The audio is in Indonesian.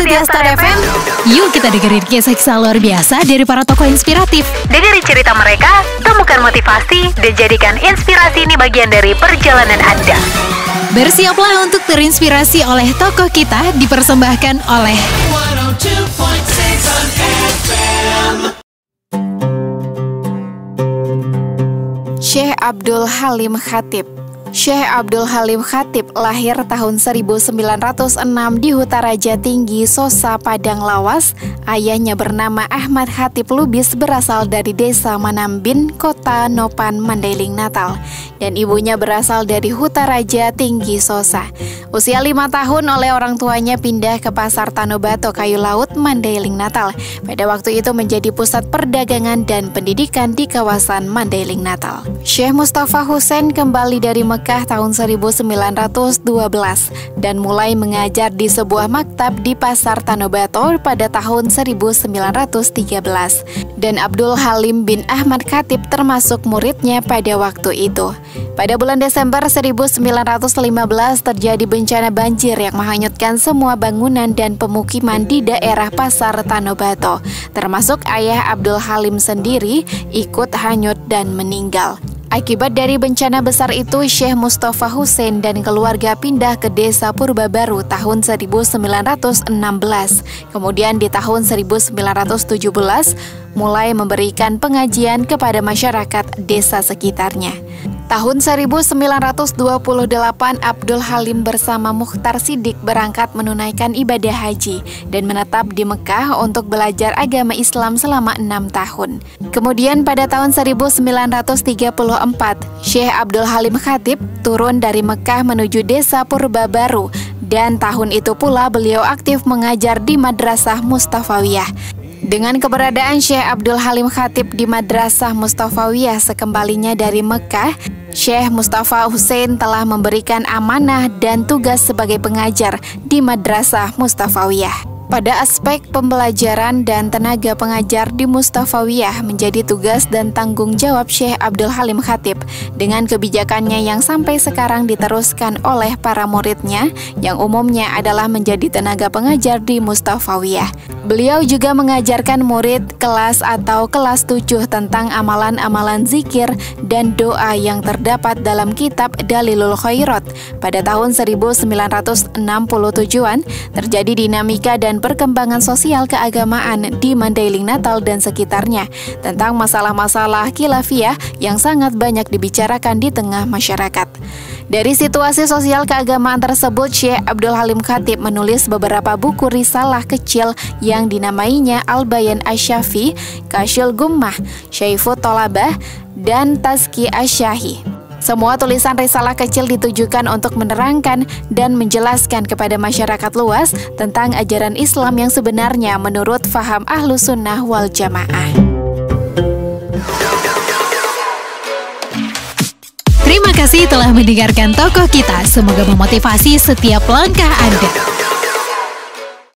setia Star FM. Yuk kita dengerin kisah-kisah luar biasa dari para tokoh inspiratif. Dengerin cerita mereka, temukan motivasi, dan jadikan inspirasi ini bagian dari perjalanan Anda. Bersiaplah untuk terinspirasi oleh tokoh kita, dipersembahkan oleh 102.6 FM. Syekh Abdul Halim Khatib. Syekh Abdul Halim Khatib lahir tahun 1906 di Hutaraja Tinggi, Sosa, Padang Lawas. Ayahnya bernama Ahmad Khatib Lubis, berasal dari desa Manambin, kota Nopan, Mandailing, Natal. Dan ibunya berasal dari Hutaraja Tinggi, Sosa. Usia 5 tahun oleh orang tuanya pindah ke Pasar Tanobato, Kayu Laut, Mandailing, Natal. Pada waktu itu menjadi pusat perdagangan dan pendidikan di kawasan Mandailing, Natal. Syekh Mustafa Husain kembali dari Mekah tahun 1912 dan mulai mengajar di sebuah maktab di Pasar Tanobato pada tahun 1913. Dan Abdul Halim bin Ahmad Khatib termasuk muridnya pada waktu itu. Pada bulan Desember 1915 terjadi bencana banjir yang menghanyutkan semua bangunan dan pemukiman di daerah Pasar Tanobato, termasuk ayah Abdul Halim sendiri ikut hanyut dan meninggal. Akibat dari bencana besar itu, Syekh Mustafa Husain dan keluarga pindah ke desa Purbabaru tahun 1916. Kemudian di tahun 1917 mulai memberikan pengajian kepada masyarakat desa sekitarnya. Tahun 1928, Abdul Halim bersama Mukhtar Siddiq berangkat menunaikan ibadah haji dan menetap di Mekah untuk belajar agama Islam selama 6 tahun. Kemudian pada tahun 1934, Syekh Abdul Halim Khatib turun dari Mekah menuju desa Purbabaru, dan tahun itu pula beliau aktif mengajar di Madrasah Mustafawiyah. Dengan keberadaan Syekh Abdul Halim Khatib di Madrasah Mustafawiyah sekembalinya dari Mekah, Syekh Mustafa Husain telah memberikan amanah dan tugas sebagai pengajar di Madrasah Mustafawiyah. Pada aspek pembelajaran dan tenaga pengajar di Mustafawiyah menjadi tugas dan tanggung jawab Syekh Abdul Halim Khatib, dengan kebijakannya yang sampai sekarang diteruskan oleh para muridnya yang umumnya adalah menjadi tenaga pengajar di Mustafawiyah. Beliau juga mengajarkan murid kelas atau kelas 7 tentang amalan-amalan zikir dan doa yang terdapat dalam kitab Dalilul Khairat. Pada tahun 1967-an terjadi dinamika dan perkembangan sosial keagamaan di Mandailing, Natal dan sekitarnya tentang masalah-masalah khilafiyah yang sangat banyak dibicarakan di tengah masyarakat. Dari situasi sosial keagamaan tersebut, Syekh Abdul Halim Khatib menulis beberapa buku risalah kecil yang dinamainya Al-Bayan Asy-Syafi, Kasyful Gummah, Syaifut Tolabah, dan Tazki Asy-Syahi. Semua tulisan risalah kecil ditujukan untuk menerangkan dan menjelaskan kepada masyarakat luas tentang ajaran Islam yang sebenarnya menurut faham Ahlus Sunnah wal Jamaah. Terima kasih telah mendengarkan tokoh kita. Semoga memotivasi setiap langkah Anda.